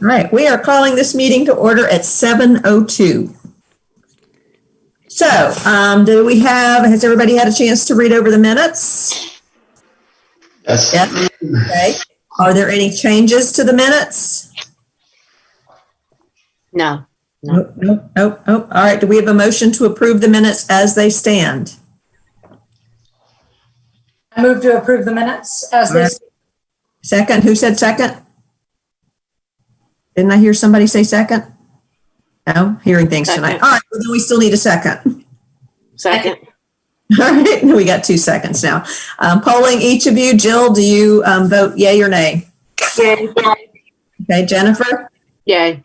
All right, we are calling this meeting to order at 7:02. So, has everybody had a chance to read over the minutes? Yes. Yes. Okay. Are there any changes to the minutes? No. Nope. All right, do we have a motion to approve the minutes as they stand? I move to approve the minutes as they stand. Second, who said second? Didn't I hear somebody say second? No, hearing things tonight. All right, well, then we still need a second. Second. All right, we got 2 seconds now. Polling each of you. Jill, do you vote yay or nay? Yay. Okay, Jennifer? Yay.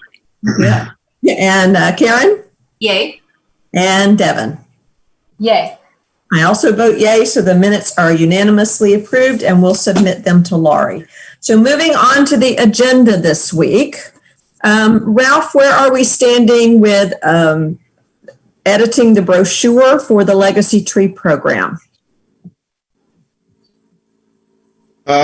Yeah. And Karen? Yay. And Devin? Yay. I also vote yay, so the minutes are unanimously approved and we'll submit them to Laurie. So moving on to the agenda this week. Ralph, where are we standing with editing the brochure for the Legacy Tree Program? We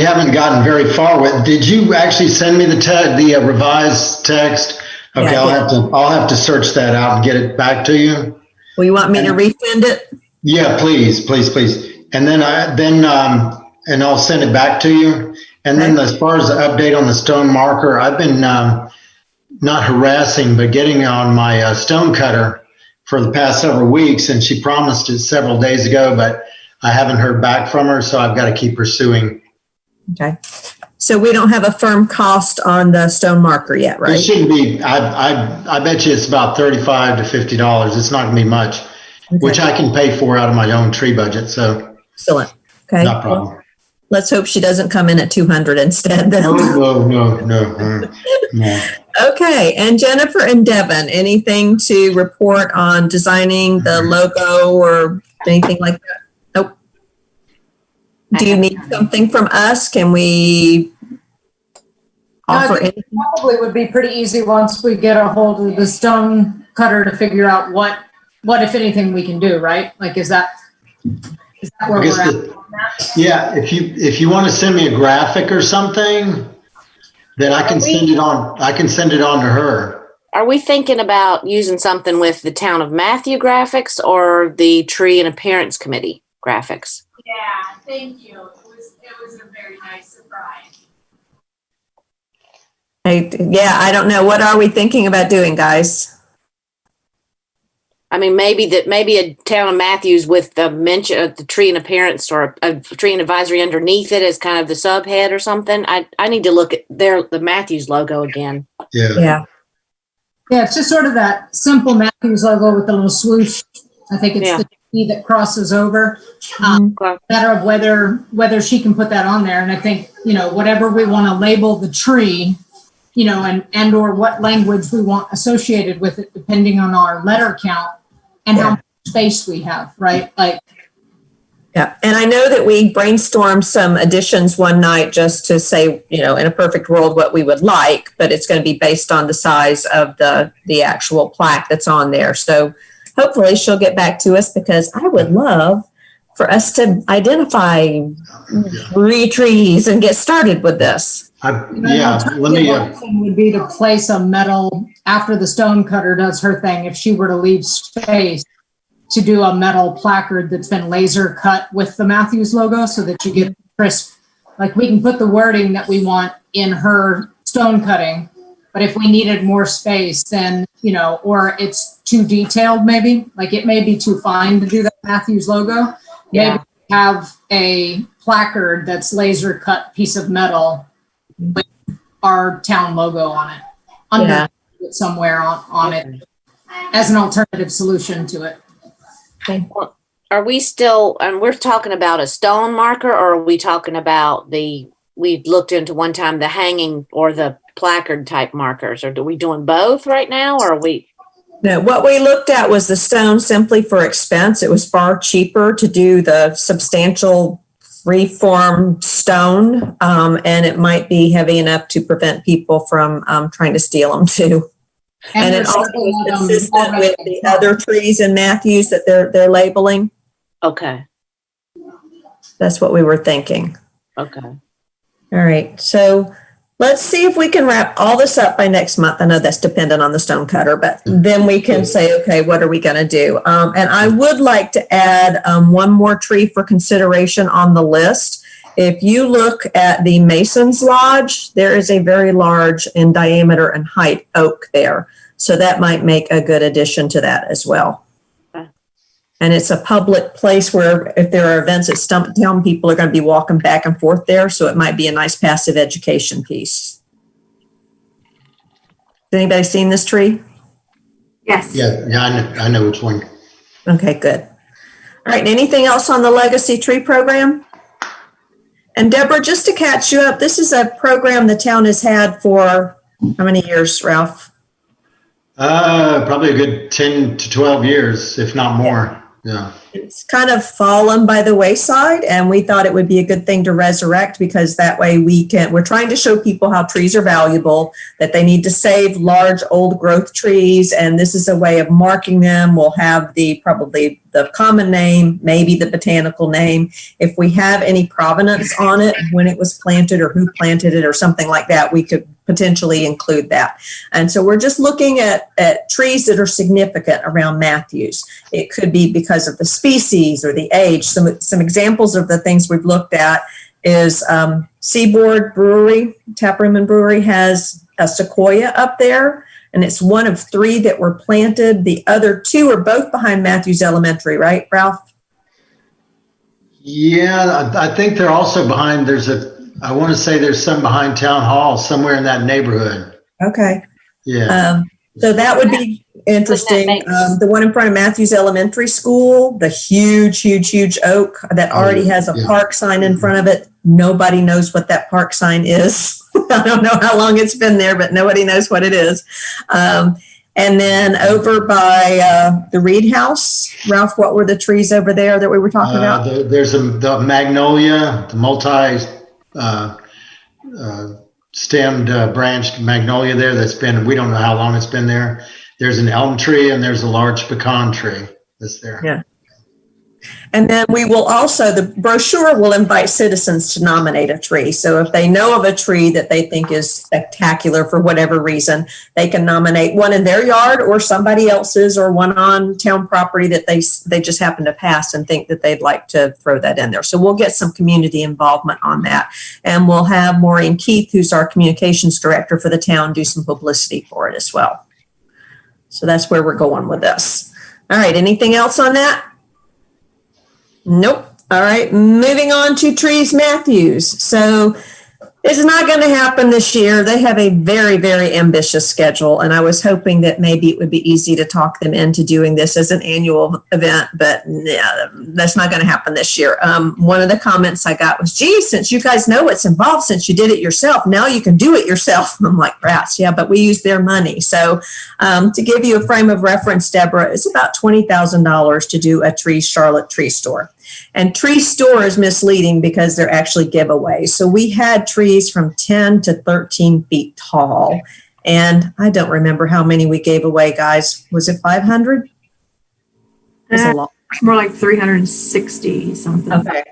haven't gotten very far with. Did you actually send me the revised text? Okay, Yeah, I'll have to search that out and get it back to you. Well, you want me to resend it? Yeah, please. And then and I'll send it back to you. And then as far as the update on the stone marker, I've been not harassing, but getting on my stone cutter for the past several weeks, and she promised it several days ago, but I haven't heard back from her, so I've got to keep pursuing. Okay. So we don't have a firm cost on the stone marker yet, right? It shouldn't be. I bet you it's about $35 to $50. It's not going to be much, which I can pay for out of my own tree budget. So excellent. Okay. No problem. Let's hope she doesn't come in at 200 instead. Then. No. Okay. And Jennifer and Devin, anything to report on designing the logo or anything like that? Nope. Do you need something from us? Can we offer anything? Probably would be pretty easy once we get a hold of the stone cutter to figure out what if anything we can do, right? Like, is that where we're at? Yeah, if you want to send me a graphic or something, then I can send it on. I can send it on to her. Are we thinking about using something with the Town of Matthew graphics or the Tree and Appearance Committee graphics? Yeah, thank you. It was a very nice surprise. I don't know. What are we thinking about doing, guys? I mean, maybe a Town of Matthews with the mention of the Tree and Appearance or a Tree and Advisory underneath it as kind of the subhead or something. I need to look at the Matthews logo again. Yeah. Yeah, it's just sort of that simple Matthews logo with the little swoosh. I think it's the T that crosses over. Matter of whether she can put that on there. And I think, whatever we want to label the tree, and or what language we want associated with it, depending on our letter count and how much space we have, right? Yeah, and I know that we brainstormed some additions one night just to say, in a perfect world, what we would like, but it's going to be based on the size of the actual plaque that's on there. So hopefully she'll get back to us, because I would love for us to identify 3 trees and get started with this. Let me. Would be to place a metal after the stone cutter does her thing. If she were to leave space, to do a metal placard that's been laser cut with the Matthews logo, so that you get crisp. Like, we can put the wording that we want in her stone cutting, but if we needed more space, then or it's too detailed, maybe like it may be too fine to do that Matthews logo. Maybe have a placard that's laser cut piece of metal with our town logo on it, under it somewhere on it, as an alternative solution to it. Okay. Well, are we still, and we're talking about a stone marker, or are we talking about we looked into one time the hanging or the placard type markers, or are we doing both right now, or are we? No, what we looked at was the stone simply for expense. It was far cheaper to do the substantial freeform stone, and it might be heavy enough to prevent people from trying to steal them too. And it also is consistent with the other trees in Matthews that they're labeling. Okay. That's what we were thinking. Okay. All right. So let's see if we can wrap all this up by next month. I know that's dependent on the stone cutter, but then we can say, okay, what are we going to do? And I would like to add one more tree for consideration on the list. If you look at the Mason's Lodge, there is a very large in diameter and height oak there. So that might make a good addition to that as well. And it's a public place where if there are events at Stumptown, people are going to be walking back and forth there. So it might be a nice passive education piece. Has anybody seen this tree? Yes. Yeah, I know which one. Okay, good. All right, anything else on the Legacy Tree Program? And Deborah, just to catch you up, this is a program the town has had for how many years, Ralph? Probably a good 10 to 12 years, if not more. Yeah. It's kind of fallen by the wayside, and we thought it would be a good thing to resurrect because that way we're trying to show people how trees are valuable, that they need to save large old growth trees, and this is a way of marking them. We'll have probably the common name, maybe the botanical name. If we have any provenance on it, when it was planted or who planted it or something like that, we could potentially include that. And so we're just looking at trees that are significant around Matthews. It could be because of the species or the age. Some examples of the things we've looked at is Seaboard Brewery, Taproom and Brewery has a sequoia up there, and it's one of 3 that were planted. The other 2 are both behind Matthews Elementary, right, Ralph? Yeah, I think they're also behind, I want to say there's some behind Town Hall, somewhere in that neighborhood. Okay. Yeah. So that would be interesting. The one in front of Matthews Elementary School, the huge oak that already has a park sign in front of it. Nobody knows what that park sign is. I don't know how long it's been there, but nobody knows what it is. And then over by the Reed House, Ralph, what were the trees over there that we were talking about? There's the magnolia, the multi stemmed branched magnolia there that's been, we don't know how long it's been there. There's an elm tree and there's a large pecan tree that's there. Yeah. And then we will also, the brochure will invite citizens to nominate a tree. So if they know of a tree that they think is spectacular for whatever reason, they can nominate one in their yard or somebody else's or one on town property that they just happen to pass and think that they'd like to throw that in there. So we'll get some community involvement on that. And we'll have Maureen Keith, who's our communications director for the town, do some publicity for it as well. So that's where we're going with this. All right, anything else on that? Nope. All right, moving on to Trees Matthews. So it's not going to happen this year. They have a very, very ambitious schedule, and I was hoping that maybe it would be easy to talk them into doing this as an annual event, but yeah, that's not going to happen this year. One of the comments I got was, geez, since you guys know what's involved, since you did it yourself, now you can do it yourself. And I'm like, rats, yeah, but we use their money. So to give you a frame of reference, Deborah, it's about $20,000 to do a Trees Charlotte tree store. And tree store is misleading because they're actually giveaways. So we had trees from 10 to 13 feet tall. And I don't remember how many we gave away, guys. Was it 500? It's a lot. More like 360 something. Okay.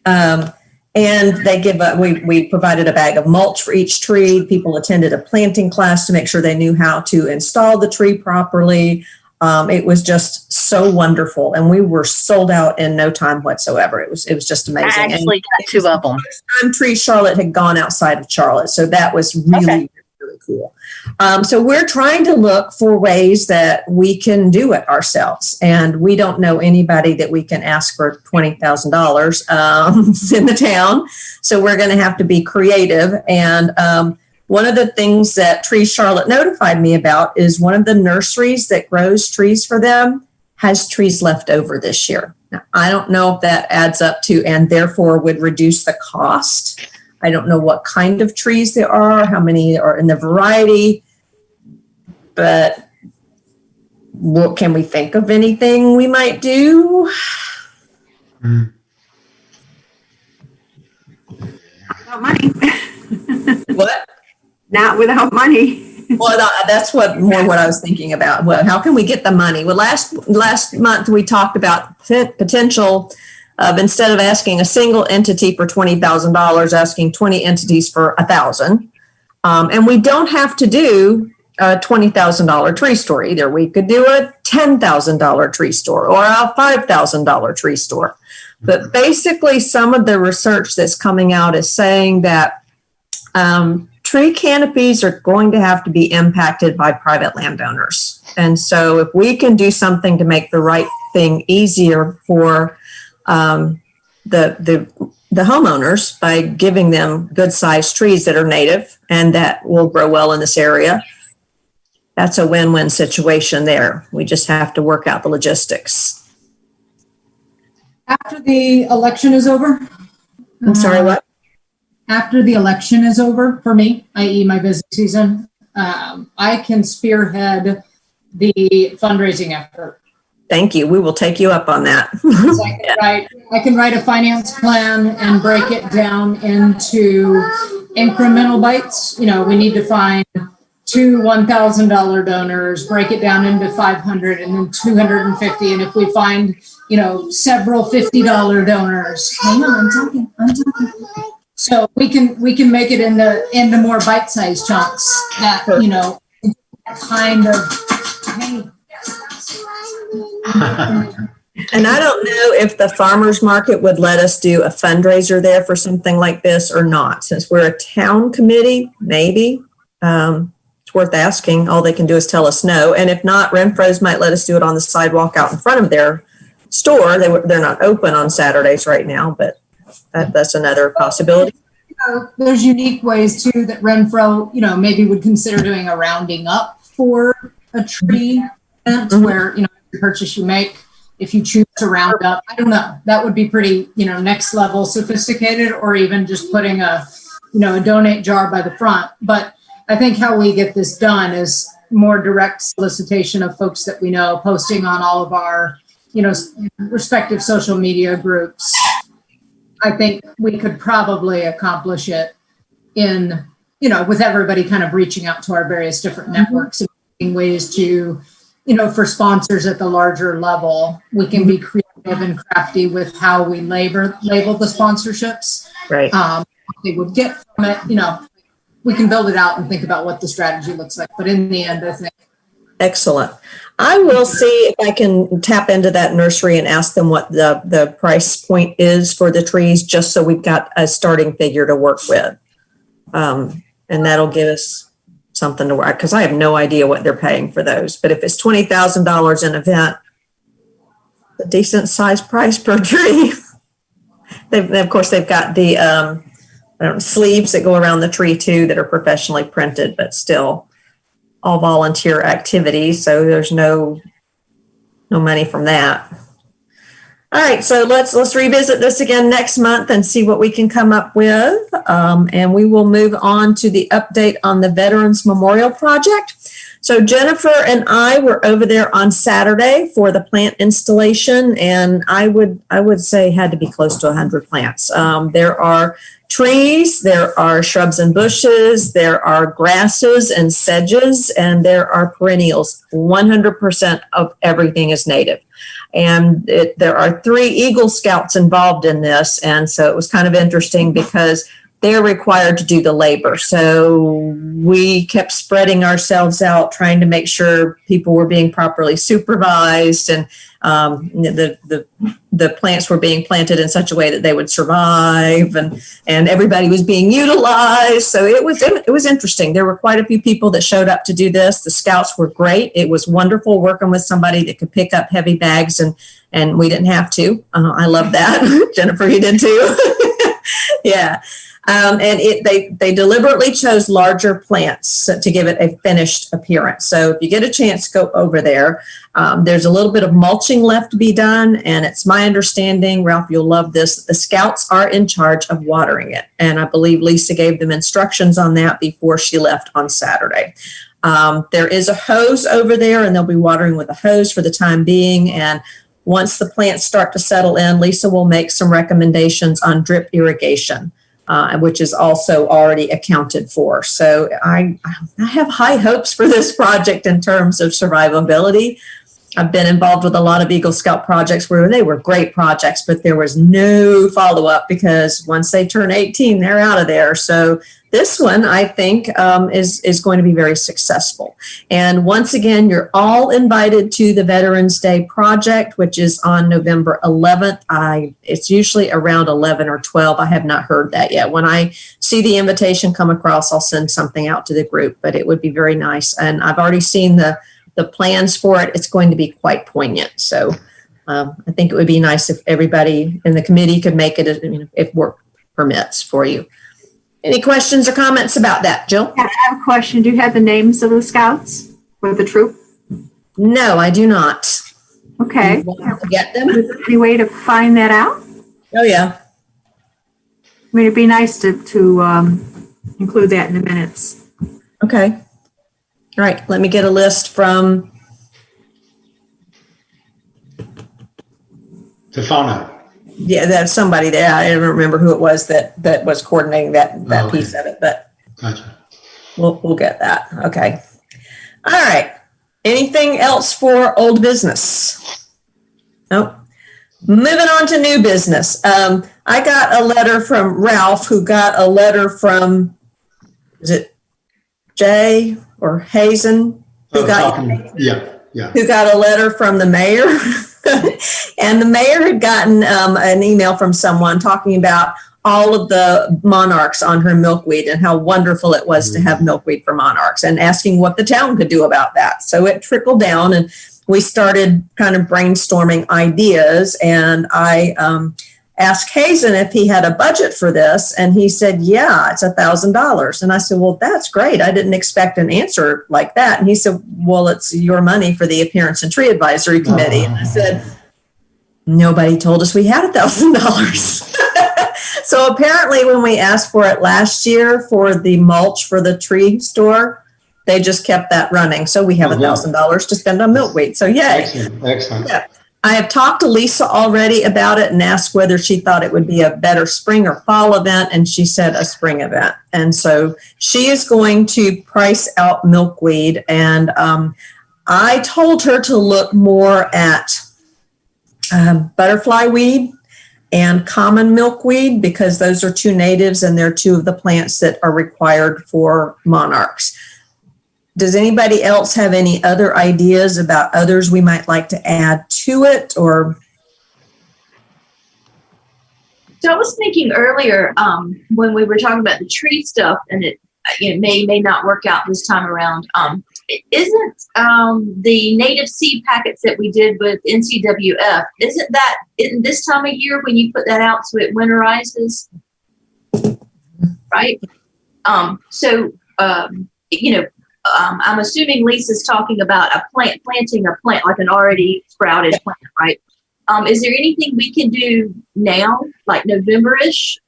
And they we provided a bag of mulch for each tree. People attended a planting class to make sure they knew how to install the tree properly. It was just so wonderful, and we were sold out in no time whatsoever. It was just amazing. I actually got 2 of them. First time Tree Charlotte had gone outside of Charlotte, so that was really cool. So we're trying to look for ways that we can do it ourselves, and we don't know anybody that we can ask for $20,000 in the town. So we're going to have to be creative. And one of the things that Tree Charlotte notified me about is one of the nurseries that grows trees for them has trees left over this year. Now, I don't know if that adds up to and therefore would reduce the cost. I don't know what kind of trees there are, how many are in the variety, but what can we think of anything we might do? Without money. What? Not without money. Well, that's what I was thinking about. Well, how can we get the money? Well, last month we talked about potential of, instead of asking a single entity for $20,000, asking 20 entities for $1,000. And we don't have to do a $20,000 tree store either. We could do a $10,000 tree store or a $5,000 tree store. But basically, some of the research that's coming out is saying that tree canopies are going to have to be impacted by private landowners. And so if we can do something to make the right thing easier for the homeowners by giving them good sized trees that are native and that will grow well in this area, that's a win-win situation there. We just have to work out the logistics. After the election is over. I'm sorry, what? After the election is over for me, i.e. my busy season, I can spearhead the fundraising effort. Thank you. We will take you up on that. I can write a finance plan and break it down into incremental bites. You know, we need to find 2 $1,000 donors, break it down into 500 and then 250. And if we find, you know, several $50 donors, hang on, I'm talking. So we can make it into more bite-sized chunks that, you know, kind of, hey. And I don't know if the farmers market would let us do a fundraiser there for something like this or not. Since we're a town committee, maybe. It's worth asking. All they can do is tell us no. And if not, Renfro's might let us do it on the sidewalk out in front of their store. They're not open on Saturdays right now, but that's another possibility. There's unique ways too that Renfro, you know, maybe would consider doing a rounding up for a tree event where, you know, every purchase you make, if you choose to round up, I don't know, that would be pretty, you know, next level sophisticated, or even just putting a, you know, a donate jar by the front. But I think how we get this done is more direct solicitation of folks that we know, posting on all of our, you know, respective social media groups. I think we could probably accomplish it in, you know, with everybody kind of reaching out to our various different networks and finding ways to, you know, for sponsors at the larger level, we can be creative and crafty with how we label the sponsorships. Right. What they would get from it, you know, we can build it out and think about what the strategy looks like. But in the end, I think. Excellent. I will see if I can tap into that nursery and ask them what the price point is for the trees, just so we've got a starting figure to work with. And that'll give us something to work, because I have no idea what they're paying for those. But if it's $20,000 an event, a decent sized price per tree. Of course, they've got the sleeves that go around the tree too that are professionally printed, but still all volunteer activities. So there's no money from that. All right, so let's revisit this again next month and see what we can come up with. And we will move on to the update on the Veterans Memorial Project. So Jennifer and I were over there on Saturday for the plant installation, and I would say had to be close to 100 plants. There are trees, there are shrubs and bushes, there are grasses and sedges, and there are perennials. 100% of everything is native. And there are 3 Eagle Scouts involved in this. And so it was kind of interesting because they're required to do the labor. So we kept spreading ourselves out, trying to make sure people were being properly supervised, and the plants were being planted in such a way that they would survive, and everybody was being utilized. So it was interesting. There were quite a few people that showed up to do this. The scouts were great. It was wonderful working with somebody that could pick up heavy bags, and we didn't have to. I love that. Jennifer, you did too. Yeah. And they deliberately chose larger plants to give it a finished appearance. So if you get a chance, go over there. There's a little bit of mulching left to be done. And it's my understanding, Ralph, you'll love this, the scouts are in charge of watering it. And I believe Lisa gave them instructions on that before she left on Saturday. There is a hose over there, and they'll be watering with a hose for the time being. And once the plants start to settle in, Lisa will make some recommendations on drip irrigation, which is also already accounted for. So I have high hopes for this project in terms of survivability. I've been involved with a lot of Eagle Scout projects where they were great projects, but there was no follow-up because once they turn 18, they're out of there. So this one, I think, is going to be very successful. And once again, you're all invited to the Veterans Day project, which is on November 11th. It's usually around 11 or 12. I have not heard that yet. When I see the invitation come across, I'll send something out to the group, but it would be very nice. And I've already seen the plans for it. It's going to be quite poignant. So I think it would be nice if everybody in the committee could make it, if work permits for you. Any questions or comments about that, Jill? I have a question. Do you have the names of the scouts for the troop? No, I do not. Okay. You want to get them? Is there any way to find that out? Oh, yeah. I mean, it'd be nice to include that in the minutes. Okay. All right. Let me get a list from Stefano. Yeah, there's somebody there. I don't remember who it was that was coordinating that Okay. piece of it, but Gotcha. we'll get that. Okay. All right. Anything else for old business? Nope. Moving on to new business. I got a letter from Ralph, who got a letter from, is it Jay or Hazen? Who got a letter from the mayor. And the mayor had gotten an email from someone talking about all of the monarchs on her milkweed and how wonderful it was to have milkweed for monarchs and asking what the town could do about that. So it trickled down and we started kind of brainstorming ideas. And I asked Hazen if he had a budget for this. And he said, yeah, it's $1,000. And I said, well, that's great. I didn't expect an answer like that. And he said, well, it's your money for the Appearance and Tree Advisory Committee. And I said, nobody told us we had $1,000. So apparently when we asked for it last year for the mulch for the tree store, they just kept that running. So we have $1,000 to spend on milkweed. So yay. Excellent. Yeah. I have talked to Lisa already about it and asked whether she thought it would be a better spring or fall event. And she said a spring event. And so she is going to price out milkweed. And I told her to look more at butterfly weed and common milkweed because those are two natives and they're two of the plants that are required for monarchs. Does anybody else have any other ideas about others we might like to add to it? Or So I was thinking earlier when we were talking about the tree stuff, and it may not work out this time around. Isn't the native seed packets that we did with NCWF, isn't that in this time of year when you put that out so it winterizes? Right? I'm assuming Lisa's talking about planting a plant, like an already sprouted plant, right? Is there anything we can do now, like November-ish,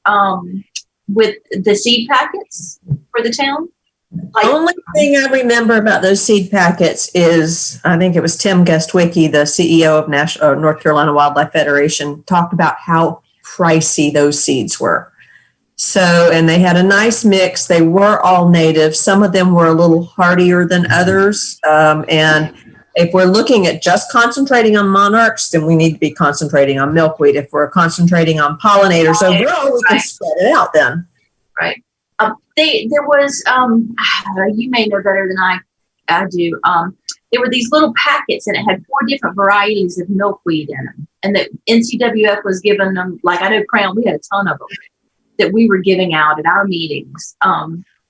with the seed packets for the town? the only thing I remember about those seed packets is, I think it was Tim Guestwicki, the CEO of North Carolina Wildlife Federation, talked about how pricey those seeds were. So, and they had a nice mix. They were all native. Some of them were a little hardier than others. And if we're looking at just concentrating on monarchs, then we need to be concentrating on milkweed. If we're concentrating on pollinators overall, we can spread it out then. Right. There was, you may know better than I do. There were these little packets and it had 4 different varieties of milkweed in them. And that NCWF was giving them, like I know Crown, we had a ton of them that we were giving out at our meetings.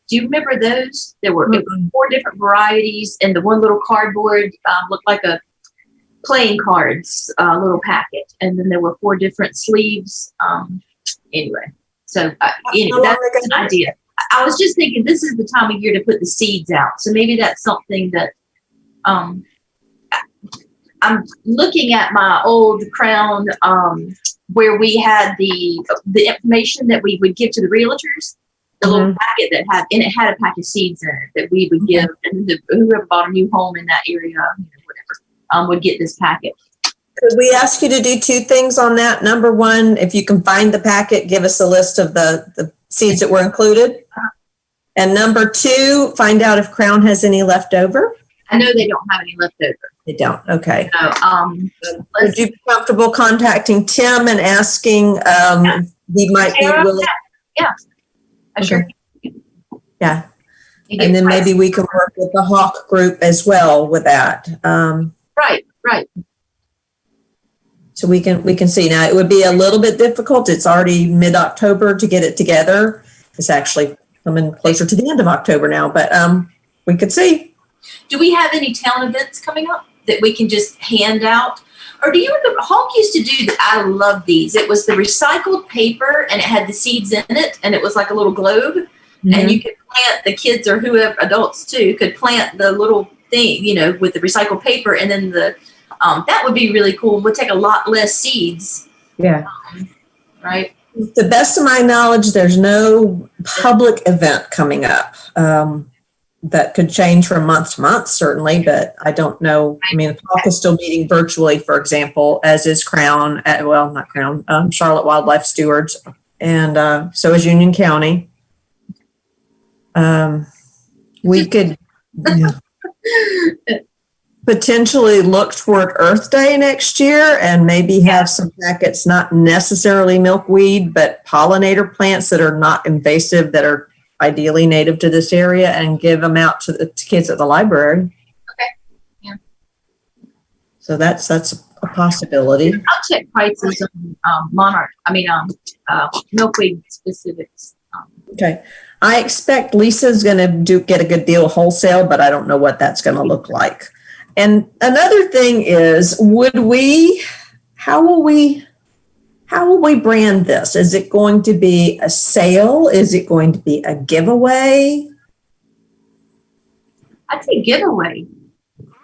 Do you remember those? There were 4 different varieties, and the one little cardboard looked like a playing cards little packet. And then there were 4 different sleeves. Anyway, so that's an idea. I was just thinking this is the time of year to put the seeds out. So maybe that's something that I'm looking at my old Crown where we had the information that we would give to the realtors, the little packet that had, and it had a pack of seeds in it that we would give, and whoever bought a new home in that area, whatever, would get this packet. Could we ask you to do 2 things on that? Number 1, if you can find the packet, give us a list of the seeds that were included. And number 2, find out if Crown has any left over. I know they don't have any left over. They don't. Okay. So, Would you be comfortable contacting Tim and asking, he might be Tara? willing? Yeah. I sure. Yeah. You get And then maybe prices. we can work with the Hawk group as well with that. Right. So we can see. Now, it would be a little bit difficult. It's already mid-October to get it together. It's actually coming closer to the end of October now, but we could see. Do we have any town events coming up that we can just hand out? Or do you remember, Hawk used to do that? I love these. It was the recycled paper and it had the seeds in it and it was like a little globe. And you could plant, the kids or whoever, adults too, could plant the little thing, with the recycled paper, and then that would be really cool. Would take a lot less seeds. Yeah. Right. To the best of my knowledge, there's no public event coming up. That could change from month to month, certainly, but I don't know. I mean, Hawk is still meeting virtually, for example, as is Crown, not Crown, Charlotte Wildlife Stewards, and so is Union County. We could potentially look toward Earth Day next year and maybe have some packets, not necessarily milkweed, but pollinator plants that are not invasive, that are ideally native to this area, and give them out to the kids at the library. Okay. Yeah. So that's a possibility. I'll check prices on milkweed specifics. Okay. I expect Lisa's going to get a good deal wholesale, but I don't know what that's going to look like. And another thing is, how will we brand this? Is it going to be a sale? Is it going to be a giveaway? I'd say giveaway.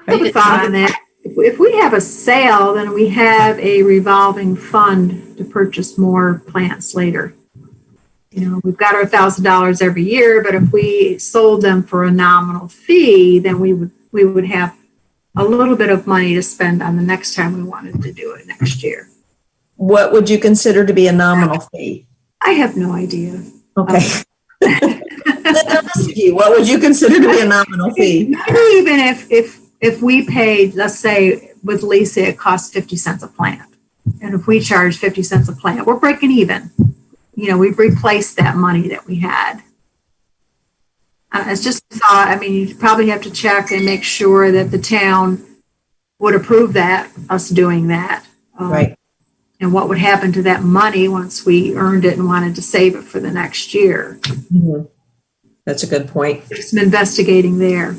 I have a thought on that. If we have a sale, then we have a revolving fund to purchase more plants later. We've got our $1,000 every year, but if we sold them for a nominal fee, then we would have a little bit of money to spend on the next time we wanted to do it next year. What would you consider to be a nominal fee? I have no idea. Okay. What would you consider to be a nominal fee? Maybe even if we paid, let's say with Lisa, it costs 50 cents a plant. And if we charge 50 cents a plant, we're breaking even. We've replaced that money that we had. It's just a thought. I mean, you probably have to check and make sure that the town would approve us doing that. Right. And what would happen to that money once we earned it and wanted to save it for the next year. Mm-hmm. That's a good point. There's some investigating there.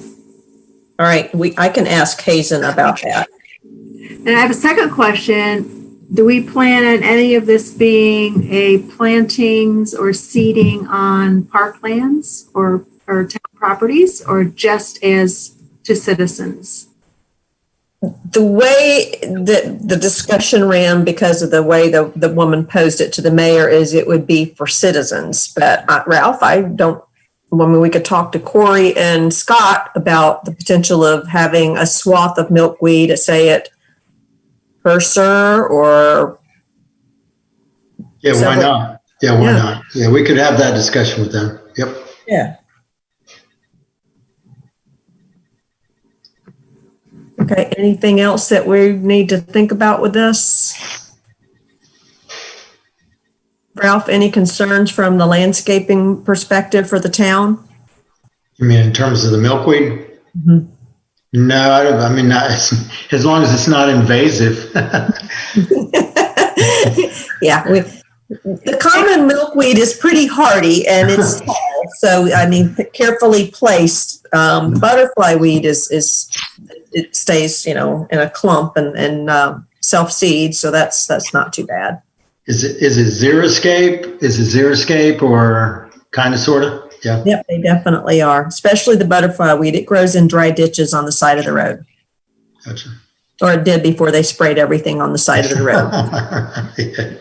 All right. I can ask Hazen about that. And I have a second question. Do we plan on any of this being a plantings or seeding on parklands or town properties, or just as to citizens? The way that the discussion ran, because of the way the woman posed it to the mayor, is it would be for citizens. But Ralph, we could talk to Corey and Scott about the potential of having a swath of milkweed, say at Purser or. Yeah, why not? Yeah, why not? Yeah, we could have that discussion with them. Yep. Yeah. Okay, anything else that we need to think about with this? Ralph, any concerns from the landscaping perspective for the town? You mean in terms of the milkweed? Mm-hmm. No, I don't. I mean, as long as it's not invasive. Yeah, the common milkweed is pretty hardy and it's tall. So, I mean, carefully placed. Butterfly weed it stays, in a clump and self-seed. So that's not too bad. Is it xeriscape? Is it xeriscape or kind of, sort of? Yeah. Yep, they definitely are, especially the butterfly weed. It grows in dry ditches on the side of the road. Gotcha. Or it did before they sprayed everything on the side of the road. Yeah.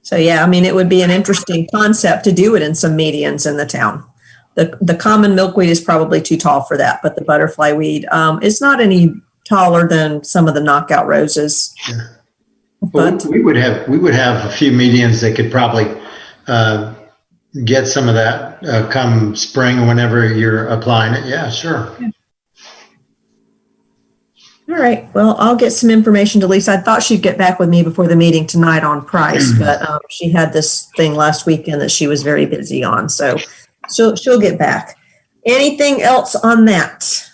So, yeah, I mean, it would be an interesting concept to do it in some medians in the town. The common milkweed is probably too tall for that, but the butterfly weed is not any taller than some of the knockout roses. Yeah. Well, But we would have a few medians that could probably get some of that come spring or whenever you're applying it. Yeah, sure. All right. Well, I'll get some information to Lisa. I thought she'd get back with me before the meeting tonight on price, but she had this thing last weekend that she was very busy on. So she'll get back. Anything else on that?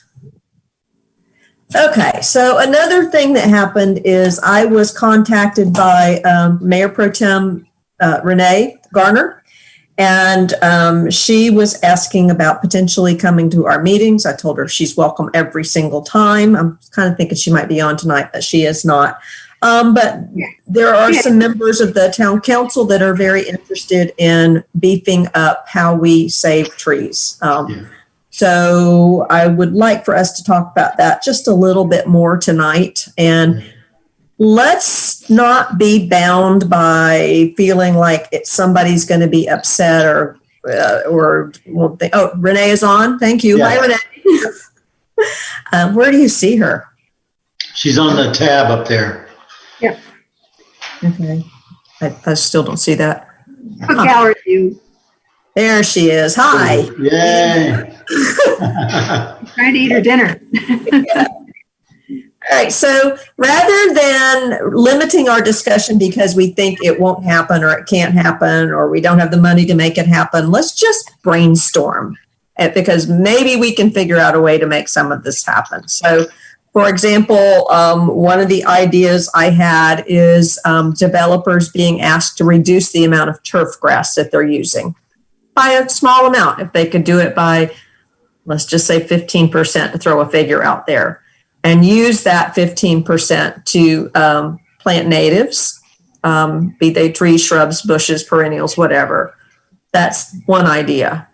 Okay. So another thing that happened is I was contacted by Mayor Pro Tem Renee Garner. And she was asking about potentially coming to our meetings. I told her she's welcome every single time. I'm kind of thinking she might be on tonight, but she is not. But there are some members of the town council that are very interested in beefing up how we save trees. So I would like for us to talk about that just a little bit more tonight. And let's not be bound by feeling like somebody's going to be upset or won't think. Oh, Renee is on. Thank you. Yeah. Hi, Renee. Where do you see her? She's on the tab up there. Okay. I still don't see that. What gallery view? There she is. Hi. Yay. Trying to eat her dinner. All right, so rather than limiting our discussion because we think it won't happen or it can't happen or we don't have the money to make it happen, let's just brainstorm because maybe we can figure out a way to make some of this happen. So, for example, one of the ideas I had is developers being asked to reduce the amount of turf grass that they're using by a small amount. If they could do it by, let's just say 15% to throw a figure out there. And use that 15% to plant natives, be they trees, shrubs, bushes, perennials, whatever. That's one idea.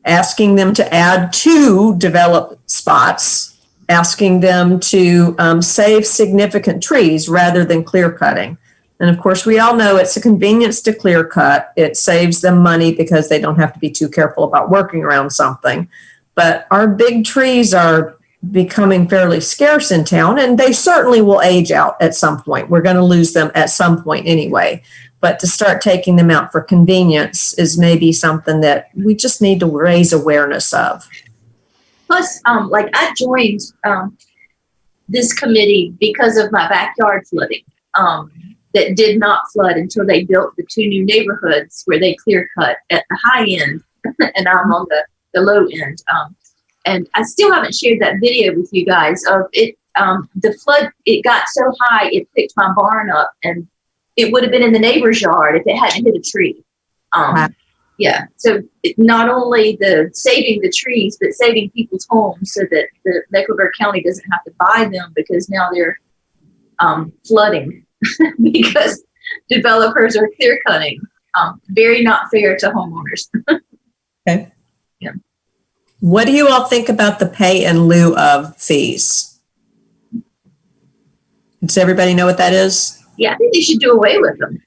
Asking them to add 2 developed spots, asking them to save significant trees rather than clear cutting. And of course, we all know it's a convenience to clear cut. It saves them money because they don't have to be too careful about working around something. But our big trees are becoming fairly scarce in town, and they certainly will age out at some point. We're going to lose them at some point anyway. But to start taking them out for convenience is maybe something that we just need to raise awareness of. Plus, like I joined this committee because of my backyard flooding that did not flood until they built the 2 new neighborhoods where they clear cut at the high end and I'm on the low end. And I still haven't shared that video with you guys of it. The flood, it got so high, it picked my barn up and it would have been in the neighbor's yard if it hadn't hit a tree. Wow. Yeah. So not only the saving the trees, but saving people's homes so that the Mecklenburg County doesn't have to buy them because now they're flooding because developers are clear cutting. Very not fair to homeowners. Okay. Yeah. What do you all think about the pay in lieu of fees? Does everybody know what that is? Yeah, I think they should do away with them.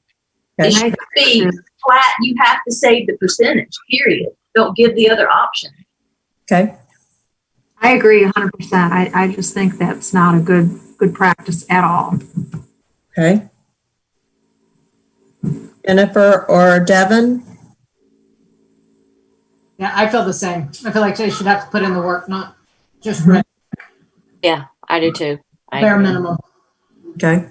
They Okay. should be flat. You have to save the percentage, period. Don't give the other option. Okay. I agree 100%. I just think that's not a good practice at all. Okay. Jennifer or Devin? Yeah, I feel the same. I feel like they should have to put in the work, not just rent, Yeah, I do too. bare minimum. Okay.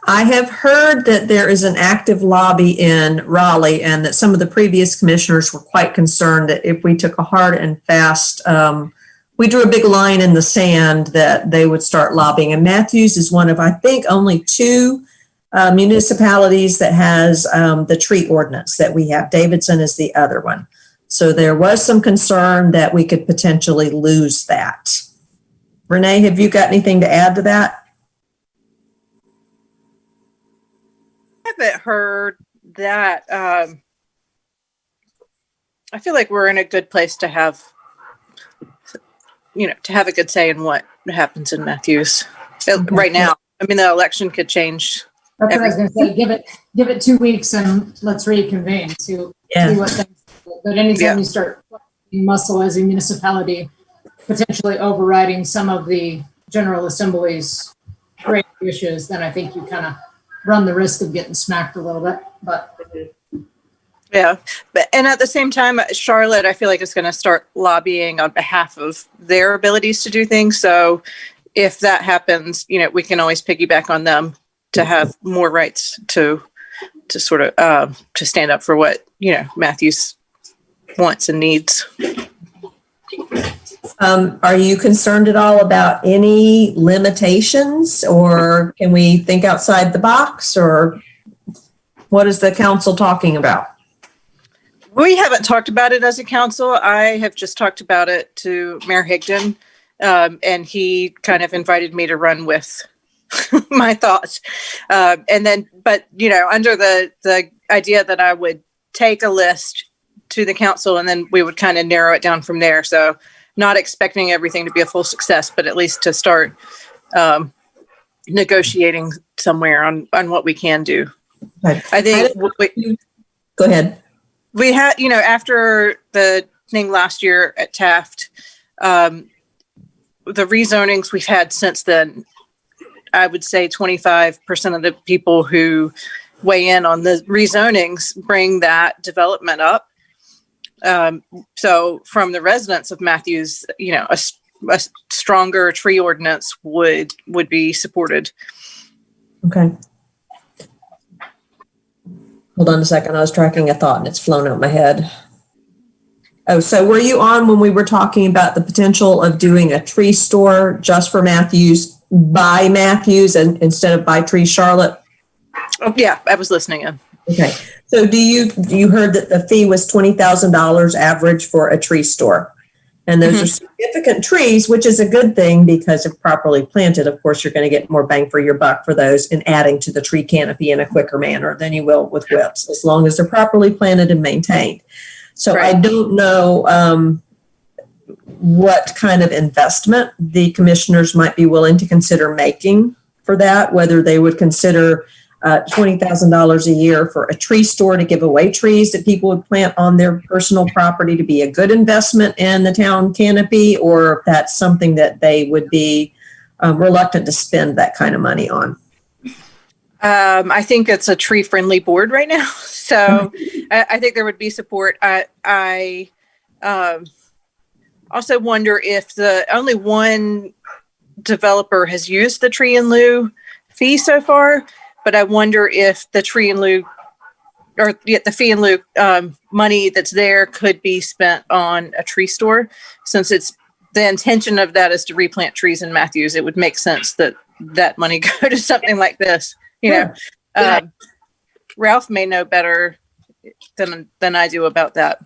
I have heard that there is an active lobby in Raleigh and that some of the previous commissioners were quite concerned that if we took a hard and fast, we drew a big line in the sand that they would start lobbying. And Matthews is one of, I think, only 2 municipalities that has the tree ordinance that we have. Davidson is the other one. So there was some concern that we could potentially lose that. Renee, have you got anything to add to that? I haven't heard that. I feel like we're in a good place to have, to have a good say in what happens in Matthews right now. I mean, the election could change. That's what I was going to say. Give it 2 weeks and let's reconvene. See what things. But anytime you start muscle as a municipality, potentially overriding some of the General Assembly's great issues, then I think you kind of run the risk of getting smacked a little bit. But yeah, and at the same time, Charlotte, I feel like is going to start lobbying on behalf of their abilities to do things. So if that happens, we can always piggyback on them to have more rights to sort of to stand up for what Matthews wants and needs. Are you concerned at all about any limitations, or can we think outside the box, or what is the council talking about? We haven't talked about it as a council. I have just talked about it to Mayor Higdon, and he kind of invited me to run with my thoughts. But under the idea that I would take a list to the council and then we would kind of narrow it down from there. So not expecting everything to be a full success, but at least to start negotiating somewhere on what we can do. Okay. I think Go ahead. we had, after the thing last year at Taft, the rezonings we've had since then, I would say 25% of the people who weigh in on the rezonings bring that development up. So from the residents of Matthews, a stronger tree ordinance would be supported. Okay. Hold on a second. I was tracking a thought and it's flown out my head. Oh, so were you on when we were talking about the potential of doing a tree store just for Matthews, by Matthews, and instead of by Tree Charlotte? Oh, yeah, I was listening in. Okay. So you heard that the fee was $20,000 average for a tree store? And those are significant trees, which is a good thing because if properly planted, of course, you're going to get more bang for your buck for those in adding to the tree canopy in a quicker manner than you will with whips, as long as they're properly planted and maintained. So Right. I don't know what kind of investment the commissioners might be willing to consider making for that, whether they would consider $20,000 a year for a tree store to give away trees that people would plant on their personal property to be a good investment in the town canopy, or if that's something that they would be reluctant to spend that kind of money on. I think it's a tree-friendly board right now, so I think there would be support. I also wonder if only one developer has used the tree in lieu fee so far, but I wonder if the tree in lieu or the fee in lieu money that's there could be spent on a tree store. Since the intention of that is to replant trees in Matthews, it would make sense that money go to something like this. Ralph may know better than I do about that.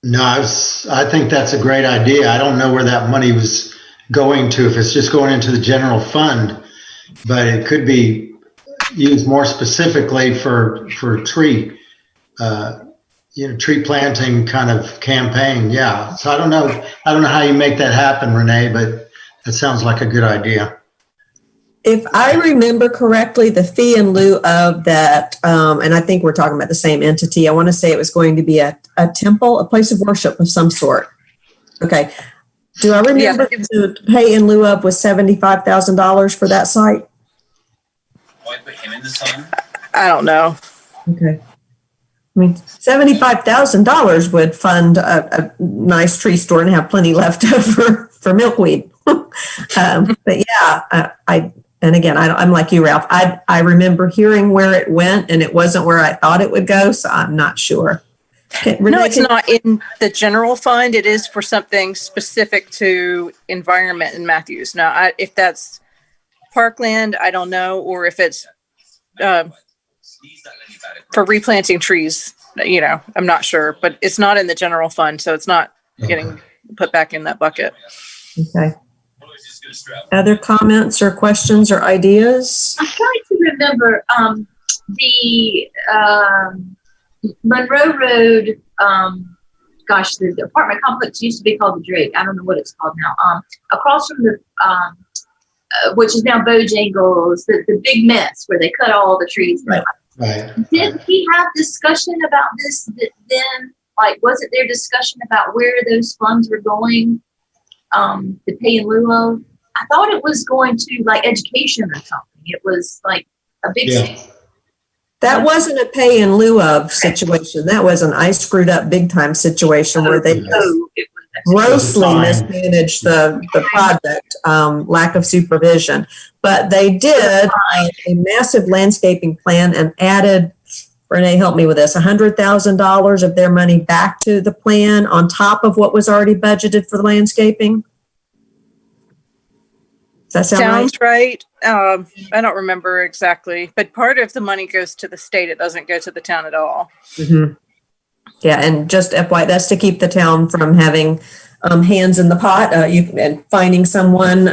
No, I think that's a great idea. I don't know where that money was going to, if it's just going into the general fund, but it could be used more specifically for tree, tree planting kind of campaign. Yeah. So I don't know how you make that happen, Renee, but that sounds like a good idea. If I remember correctly, the fee in lieu of that, and I think we're talking about the same entity, I want to say it was going to be a temple, a place of worship of some sort. Okay. Do I remember to pay in lieu of was $75,000 for that site? Why put him in the sun? I don't know. Okay. I mean, $75,000 would fund a nice tree store and have plenty left over for milkweed. But yeah, and again, I'm like you, Ralph. I remember hearing where it went, and it wasn't where I thought it would go, so I'm not sure. No, it's not in the general fund. It is for something specific to environment in Matthews. Now, if that's parkland, I don't know, or if it's for replanting trees, I'm not sure. But it's not in the general fund, so it's not getting put back in that bucket. Okay. Other comments or questions or ideas? I'm trying to remember the Monroe Road. The apartment complex used to be called the Drake. I don't know what it's called now. Across from the which is now Bojangles, the big mess where they cut all the trees. Right. Did we have discussion about this then? Like, wasn't there discussion about where those funds were going? The pay in lieu of? I thought it was going to like education or something. It was like a big. Yeah. That wasn't a pay in lieu of situation. That was an I screwed up big time situation where they. Oh, it was. grossly Fine. mismanaged the project, lack of supervision. But they did a massive landscaping plan and added, Renee, help me with this, $100,000 of their money back to the plan on top of what was already budgeted for the landscaping. Does that sound right? Sounds right. I don't remember exactly, but part of the money goes to the state. It doesn't go to the town at all. Mm-hmm. Yeah, and just FYI, that's to keep the town from having hands in the pot, and finding someone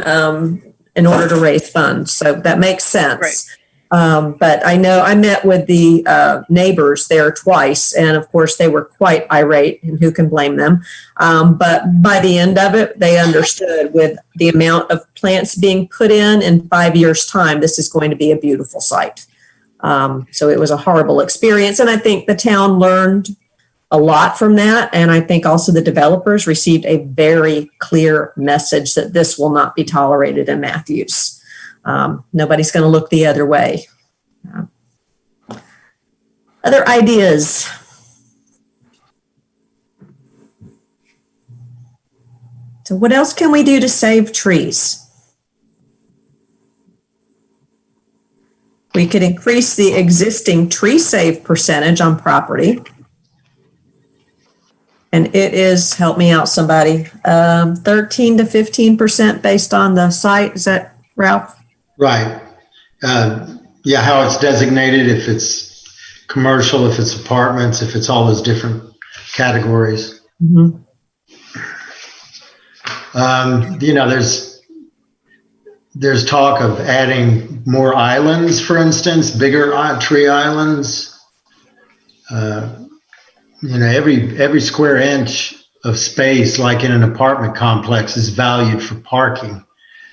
in order to raise funds. So that makes sense. Right. But I know I met with the neighbors there twice, and of course they were quite irate, and who can blame them? But by the end of it, they understood with the amount of plants being put in 5 years' time, this is going to be a beautiful site. So it was a horrible experience, and I think the town learned a lot from that. And I think also the developers received a very clear message that this will not be tolerated in Matthews. Nobody's going to look the other way. Other ideas? So what else can we do to save trees? We could increase the existing tree save percentage on property. And it is, help me out somebody, 13 to 15% based on the site. Is that, Ralph? Right. Yeah, how it's designated, if it's commercial, if it's apartments, if it's all those different categories. Mm-hmm. There's talk of adding more islands, for instance, bigger tree islands. Every square inch of space, like in an apartment complex, is valued for parking.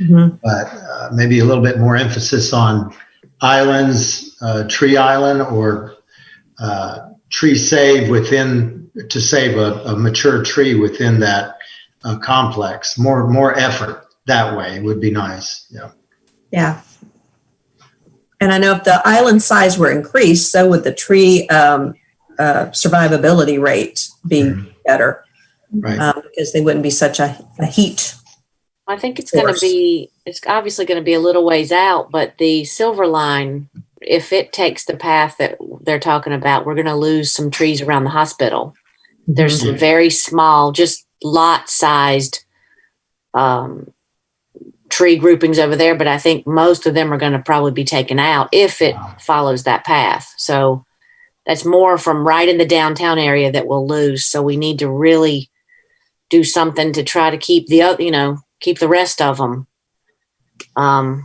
Mm-hmm. But maybe a little bit more emphasis on islands, tree island, or tree save to save a mature tree within that complex. More effort that way would be nice. Yeah. Yeah. And I know if the island size were increased, so would the tree survivability rate be better, Right. because they wouldn't be such a heat. I think it's obviously going to be a little ways out, but the Silver Line, if it takes the path that they're talking about, we're going to lose some trees around the hospital. There's some very small, just lot-sized tree groupings over there, but I think most of them are going to probably be taken out if it follows that path. So that's more from right in the downtown area that we'll lose. So we need to really do something to try to keep keep the rest of them. I'll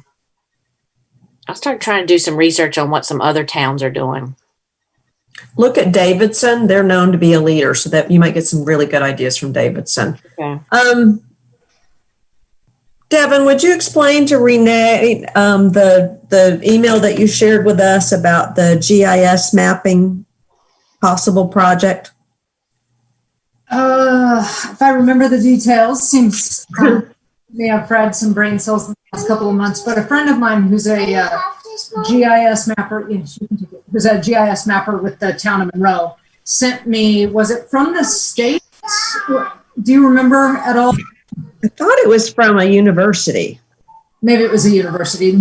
start trying to do some research on what some other towns are doing. Look at Davidson. They're known to be a leader, so that you might get some really good ideas from Davidson. Okay. Devin, would you explain to Renee the email that you shared with us about the GIS mapping possible project? If I remember the details, seems may have fried some brain cells in the last couple of months, but a friend of mine who's a GIS mapper, who's a GIS mapper with the town of Monroe, sent me, was it from the States? Do you remember at all? I thought it was from a university. Maybe it was a university.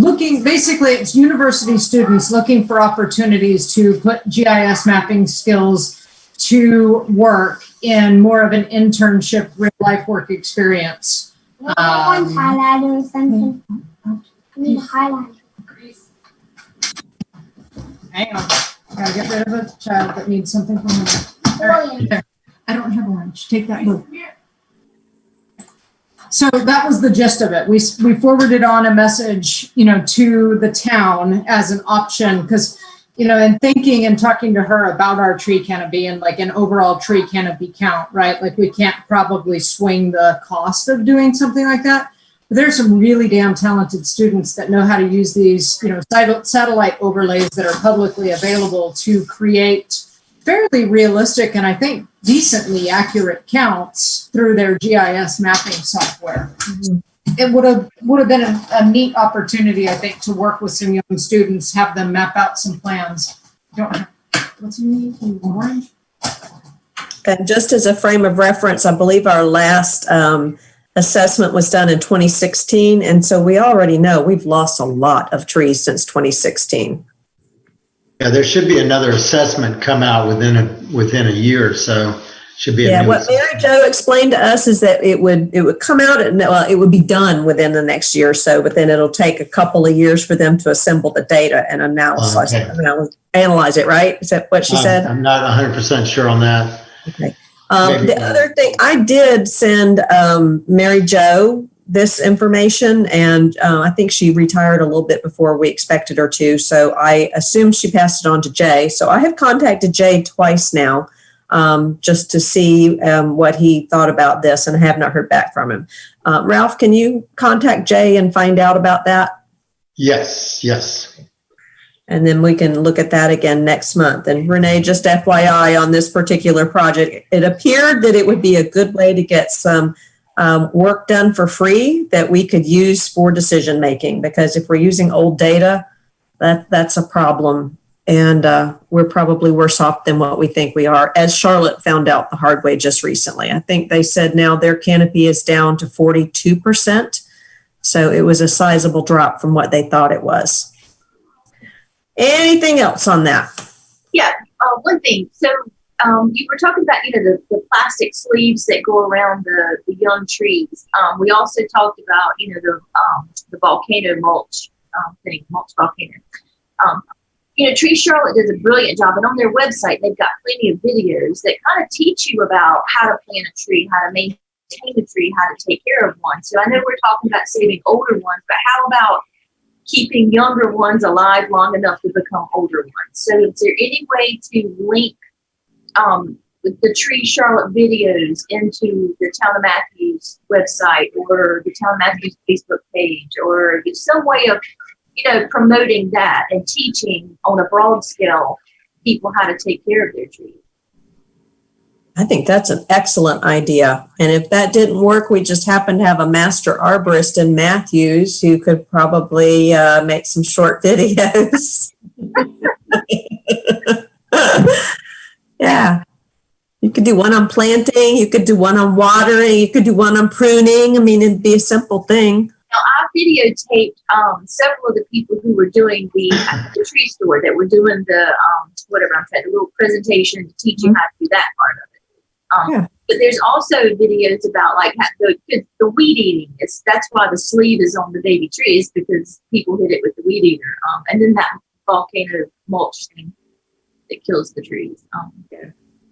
Basically, it's university students looking for opportunities to put GIS mapping skills to work in more of an internship, real life work experience. Highlighter or something. Need a highlighter. Hang on. I gotta get rid of a child that needs something from me. All right, there. I don't have lunch. Take that book. So that was the gist of it. We forwarded on a message, to the town as an option, because, in thinking and talking to her about our tree canopy and like an overall tree canopy count, right? Like we can't probably swing the cost of doing something like that. But there's some really damn talented students that know how to use these, satellite overlays that are publicly available to create fairly realistic and I think decently accurate counts through their GIS mapping software. Mm-hmm. It would have been a neat opportunity, I think, to work with some young students, have them map out some plans. What's in the orange? And just as a frame of reference, I believe our last assessment was done in 2016. And so we already know we've lost a lot of trees since 2016. Yeah, there should be another assessment come out within a year or so. Should be a Yeah, new what Mary Jo explained to us is that it would come out, it would be done within the next year or so, but then it'll take a couple of years for them to assemble the data and analyze it, right? Is that what she said? I'm not 100% sure on that. Okay. The other thing, I did send Mary Jo this information, and I think she retired a little bit before we expected her to, so I assume she passed it on to Jay. So I have contacted Jay twice now, just to see what he thought about this, and I have not heard back from him. Ralph, can you contact Jay and find out about that? Yes. And then we can look at that again next month. And Renee, just FYI on this particular project, it appeared that it would be a good way to get some work done for free that we could use for decision making, because if we're using old data, that's a problem. And we're probably worse off than what we think we are, as Charlotte found out the hard way just recently. I think they said now their canopy is down to 42%. So it was a sizable drop from what they thought it was. Anything else on that? Yeah, one thing. So you were talking about, the plastic sleeves that go around the young trees. We also talked about, the volcano mulch thing, mulch volcano. Tree Charlotte does a brilliant job, and on their website, they've got plenty of videos that kind of teach you about how to plant a tree, how to maintain a tree, how to take care of one. So I know we're talking about saving older ones, but how about keeping younger ones alive long enough to become older ones? So is there any way to link the Tree Charlotte videos into the Town of Matthews website or the Town of Matthews Facebook page, or some way of promoting that and teaching on a broad scale people how to take care of their trees? I think that's an excellent idea. And if that didn't work, we just happen to have a master arborist in Matthews who could probably make some short videos. Yeah. You could do one on planting, you could do one on watering, you could do one on pruning. I mean, it'd be a simple thing. Now, I videotaped several of the people who were doing the tree store, that were doing the the little presentation to teach you how to do that part of it. But there's also videos about the weed eating. That's why the sleeve is on the baby trees, because people hit it with the weed eater. And then that volcano mulch thing that kills the trees.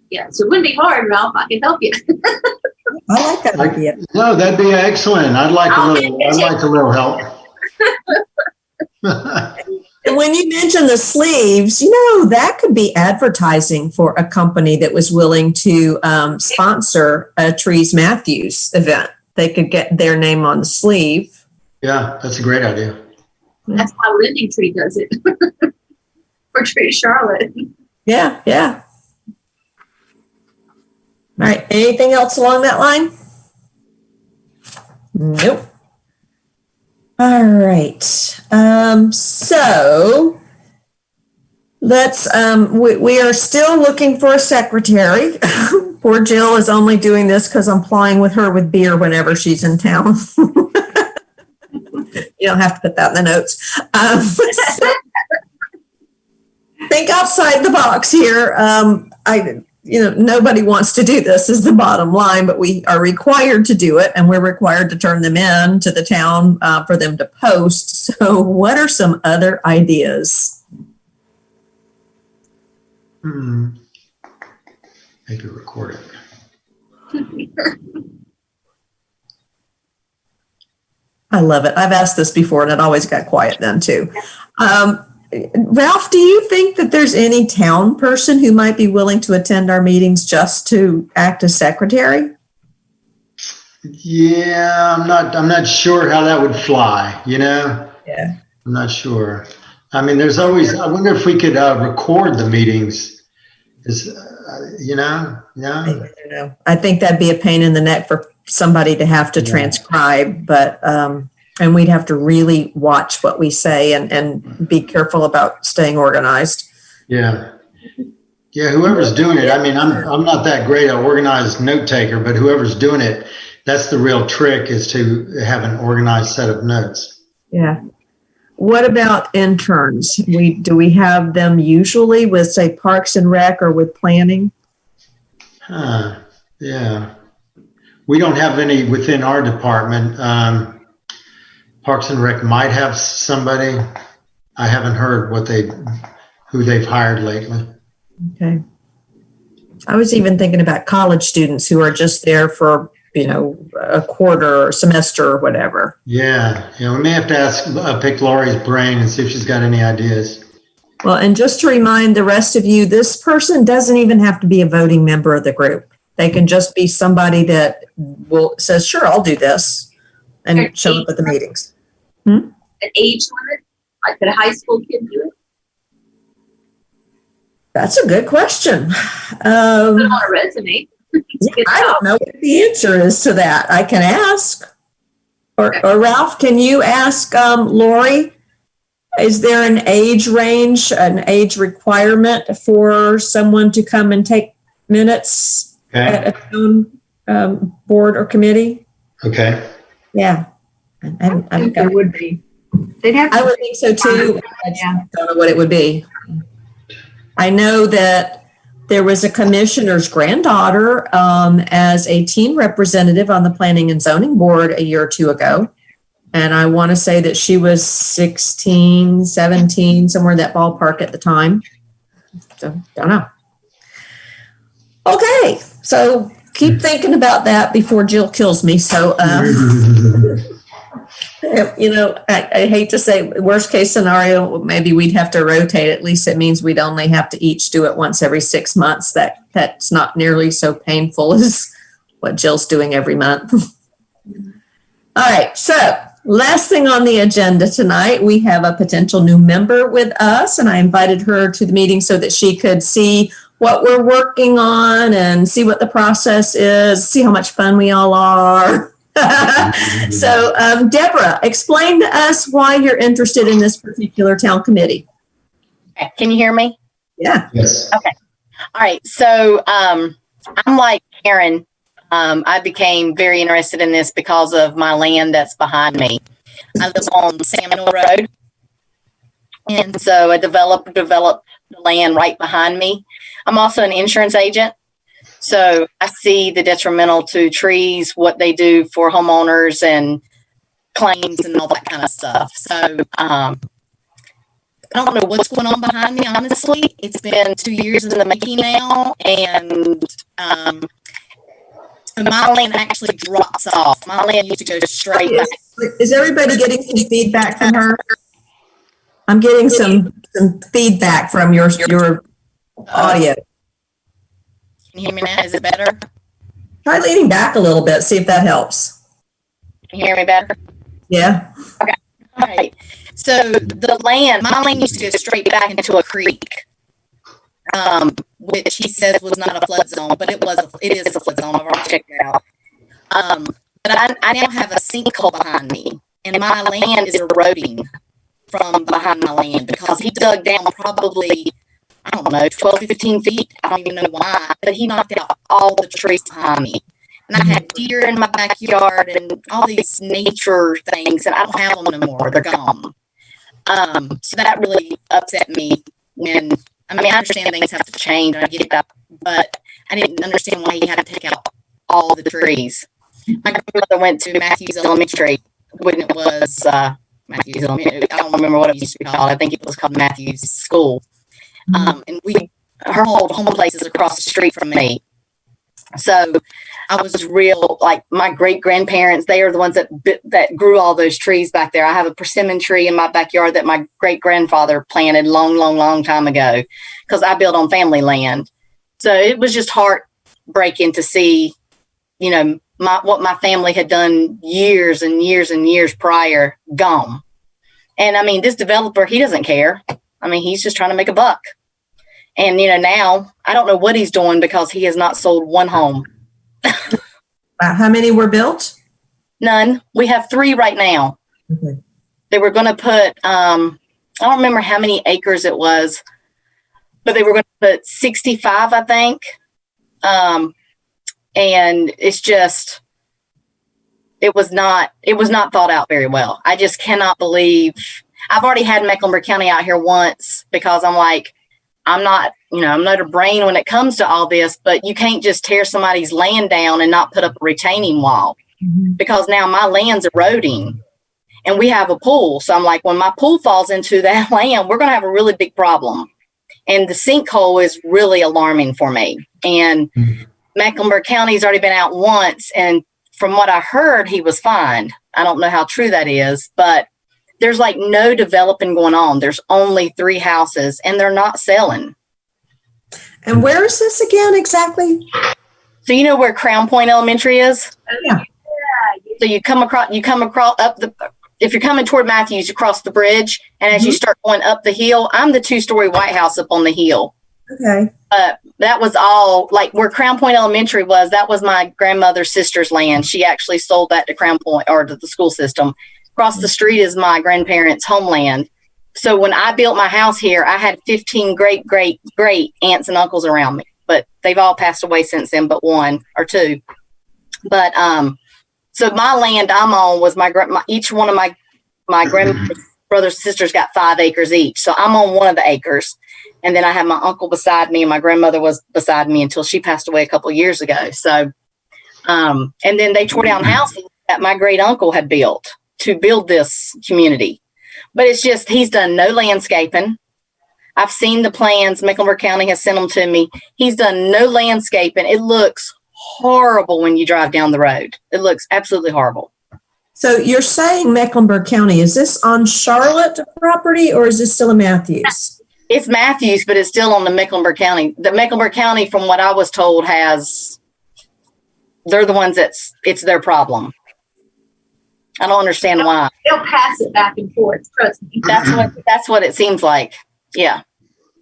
Yeah, so it wouldn't be hard, Ralph. I can help you. I like that idea. No, that'd be excellent. I'd like a little help. And when you mention the sleeves, that could be advertising for a company that was willing to sponsor a Trees Matthews event. They could get their name on the sleeve. Yeah, that's a great idea. That's why Lending Tree does it for Tree Charlotte. Yeah. All right. Anything else along that line? Nope. All right. So let's, we are still looking for a secretary. Poor Jill is only doing this because I'm plying with her with beer whenever she's in town. You don't have to put that in the notes. Think outside the box here. Nobody wants to do this is the bottom line, but we are required to do it, and we're required to turn them in to the town for them to post. So what are some other ideas? Maybe record it. I love it. I've asked this before, and it always got quiet then too. Ralph, do you think that there's any town person who might be willing to attend our meetings just to act as secretary? Yeah, I'm not sure how that would fly, Yeah. I'm not sure. I mean, there's always, I wonder if we could record the meetings. Yeah. I think that'd be a pain in the neck for somebody to have to transcribe, but and we'd have to really watch what we say and be careful about staying organized. Yeah. Yeah, whoever's doing it. I mean, I'm not that great an organized note taker, but whoever's doing it, that's the real trick, is to have an organized set of notes. Yeah. What about interns? Do we have them usually with, say, Parks and Rec or with planning? Yeah. We don't have any within our department. Parks and Rec might have somebody. I haven't heard who they've hired lately. Okay. I was even thinking about college students who are just there for, a quarter or semester or whatever. Yeah. We may have to pick Lori's brain and see if she's got any ideas. Well, and just to remind the rest of you, this person doesn't even have to be a voting member of the group. They can just be somebody that says, sure, I'll do this, and show up at the meetings. An age limit? Like, could a high school kid do it? That's a good question. Put it on a resume. I don't know what the answer is to that. I can ask. Or Ralph, can you ask Lori? Is there an age range, an age requirement for someone to come and take minutes at a town board or committee? Okay. Yeah. I think there would be. They'd have to. I would think so too. I don't know what it would be. I know that there was a commissioner's granddaughter as a teen representative on the Planning and Zoning Board a year or two ago. And I want to say that she was 16, 17, somewhere in that ballpark at the time. So, don't know. Okay, so keep thinking about that before Jill kills me. So, I hate to say worst case scenario, maybe we'd have to rotate. At least it means we'd only have to each do it once every 6 months. That's not nearly so painful as what Jill's doing every month. All right, so last thing on the agenda tonight, we have a potential new member with us, and I invited her to the meeting so that she could see what we're working on and see what the process is, see how much fun we all are. So, Deborah, explain to us why you're interested in this particular town committee. Can you hear me? Yeah. Yes. Okay. All right. So I'm like Karen. I became very interested in this because of my land that's behind me. I live on Samuel Road. And so a developer developed the land right behind me. I'm also an insurance agent. So I see the detrimental to trees, what they do for homeowners and claims and all that kind of stuff. So I don't know what's going on behind me, honestly. It's been 2 years in the making now. And so my land actually drops off. My land used to go straight back. Is everybody getting some feedback from her? I'm getting some feedback from your audio. Can you hear me now? Is it better? Try leaning back a little bit, see if that helps. Can you hear me better? Yeah. Okay. All right. So my land used to go straight back into a creek, which he says was not a flood zone, but it is a flood zone. I've already checked it out. But I now have a sinkhole behind me, and my land is eroding from behind my land because he dug down probably, I don't know, 12, 15 feet. I don't even know why, but he knocked out all the trees behind me. And I had deer in my backyard and all these nature things, and I don't have them anymore. They're gone. So that really upset me I understand things have to change, and I get that, but I didn't understand why he had to take out all the trees. My grandmother went to Matthews Elementary when it was Matthews Elementary. I don't remember what it used to be called. I think it was called Matthews School. And her old home place is across the street from me. So I was like my great grandparents, they are the ones that grew all those trees back there. I have a persimmon tree in my backyard that my great grandfather planted long time ago because I built on family land. So it was just heartbreaking to see, what my family had done years and years prior gone. And this developer, he doesn't care. He's just trying to make a buck. And, now I don't know what he's doing because he has not sold one home. How many were built? None. We have 3 right now. Okay. They were going to put, I don't remember how many acres it was. but they were going to put 65, I think. And it's just, it was not thought out very well. I just cannot believe. I've already had Mecklenburg County out here once because I'm like, I'm not a brain when it comes to all this, but you can't just tear somebody's land down and not put up a retaining wall because now my land's eroding and we have a pool. So I'm like, when my pool falls into that land, we're going to have a really big problem. And the sinkhole is really alarming for me. And Mecklenburg County's already been out once. And from what I heard, he was fined. I don't know how true that is, but there's like no developing going on. There's only 3 houses and they're not selling. And where is this again exactly? So you know where Crown Point Elementary is? Yeah. So you come across if you're coming toward Matthews, you cross the bridge. And as you start going up the hill, I'm the 2-story White House up on the hill. Okay. That was all like where Crown Point Elementary was. That was my grandmother's sister's land. She actually sold that to Crown Point or to the school system. Across the street is my grandparents' homeland. So when I built my house here, I had 15 great aunts and uncles around me, but they've all passed away since then, but 1 or 2. But so my land I'm on was each one of my grandmother's brothers and sisters got 5 acres each. So I'm on one of the acres. And then I have my uncle beside me and my grandmother was beside me until she passed away a couple of years ago. So, and then they tore down houses that my great uncle had built to build this community. But it's just, he's done no landscaping. I've seen the plans. Mecklenburg County has sent them to me. He's done no landscaping. It looks horrible when you drive down the road. It looks absolutely horrible. So you're saying Mecklenburg County, is this on Charlotte property or is this still in Matthews? It's Matthews, but it's still on the Mecklenburg County. The Mecklenburg County, from what I was told, they're the ones it's their problem. I don't understand why. They'll pass it back and forth. Trust me. That's what it seems like. Yeah.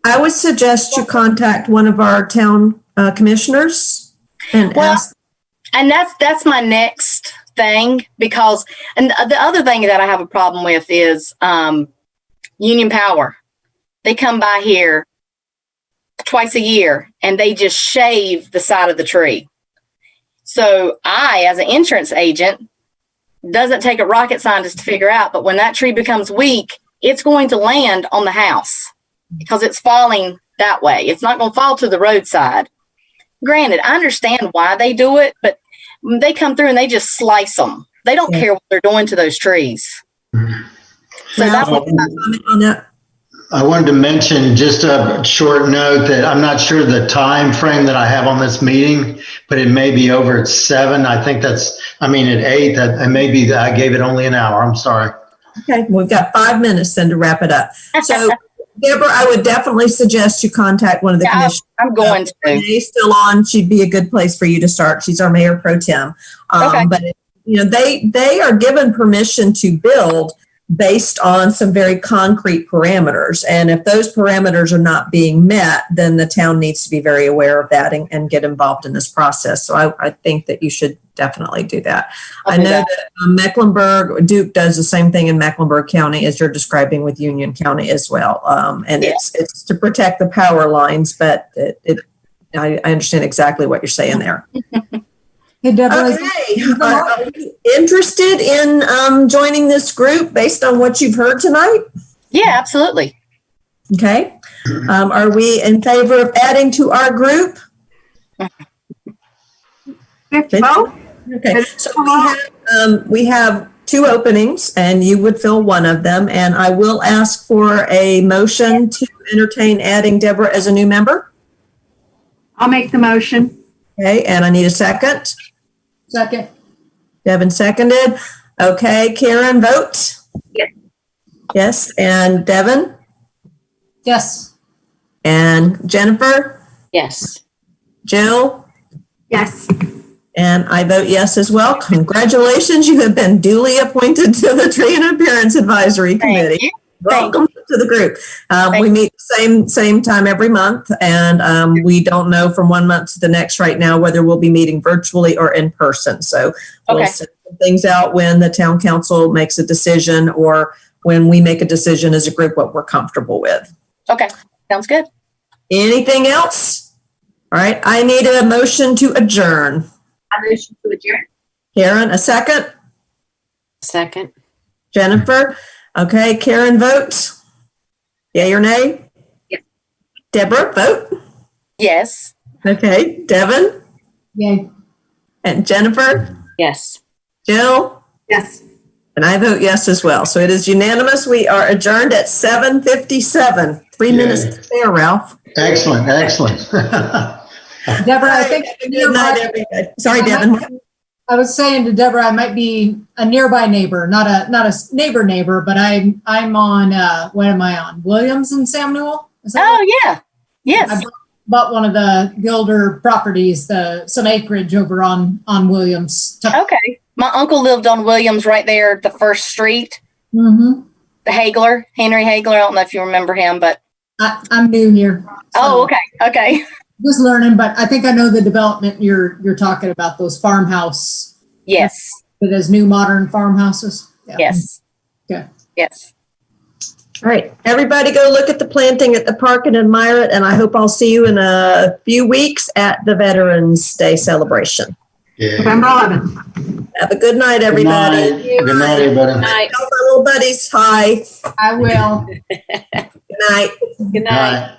I would suggest you contact one of our town commissioners and ask. And that's my next thing because, and the other thing that I have a problem with is Union Power. They come by here twice a year and they just shave the side of the tree. So I, as an insurance agent, doesn't take a rocket scientist to figure out, but when that tree becomes weak, it's going to land on the house because it's falling that way. It's not going to fall to the roadside. Granted, I understand why they do it, but they come through and they just slice them. They don't care what they're doing to those trees. So that's what on that. I wanted to mention just a short note that I'm not sure the time frame that I have on this meeting, but it may be over at 7. I think at 8. That maybe that I gave it only an hour. I'm sorry. Okay, we've got 5 minutes then to wrap it up. So, Deborah, I would definitely suggest you contact one of the commissioners. I'm going to. Renee's still on. She'd be a good place for you to start. She's our mayor pro tem. Okay. But they are given permission to build based on some very concrete parameters. And if those parameters are not being met, then the town needs to be very aware of that and get involved in this process. So I think that you should definitely do that. I know that Mecklenburg, Duke does the same thing in Mecklenburg County as you're describing with Union County as well. And it's to protect the power lines, but I understand exactly what you're saying there. Hey, Deborah. Okay. Are you interested in joining this group based on what you've heard tonight? Yeah, absolutely. Okay. Are we in favor of adding to our group? Okay. So we have 2 openings and you would fill one of them. And I will ask for a motion to entertain adding Deborah as a new member. I'll make the motion. Okay. And I need a second. Second. Devin seconded. Okay, Karen, vote. Yes. Yes, and Devin? Yes. And Jennifer? Yes. Jill? Yes. And I vote yes as well. Congratulations, you have been duly appointed to the Tree and Appearance Advisory Committee. Welcome to the group. We meet same time every month, and we don't know from one month to the next right now whether we'll be meeting virtually or in person. So we'll send things out when the town council makes a decision or when we make a decision as a group what we're comfortable with. Okay, sounds good. Anything else? All right, I need a motion to adjourn. I motion to adjourn. Karen, a second? Second. Jennifer? Okay, Karen votes. Yay or nay? Yes. Deborah, vote. Yes. Okay, Devin Yay. and Jennifer, Yes. Jill, Yes. and I vote yes as well. So it is unanimous. We are adjourned at 7:57. 3 minutes to spare, Ralph. Excellent, excellent. Deborah, I think. Good night, everybody. Sorry, Devin. I was saying to Deborah, I might be a nearby neighbor, not a neighbor, but I'm on, what am I on? Williams and Sam Newell? Is that Oh, yeah. Yes. I bought one of the older properties, some acreage over on Williams. Okay. My uncle lived on Williams right there, the first street. Mm-hmm. The Hagler, Henry Hagler. I don't know if you remember him, but. I'm new here. Oh, okay. Okay. Just learning, but I think I know the development you're talking about, those farmhouse. Yes. Those new modern farmhouses. Yeah. Yes. Okay. Yes. All right, everybody go look at the planting at the park and admire it. And I hope I'll see you in a few weeks at the Veterans Day celebration. Yeah. November 11th. Have a good night, Good everybody. night. Good night, everybody. Night. Tell my little buddies hi. I will. Good night. Good night. Night.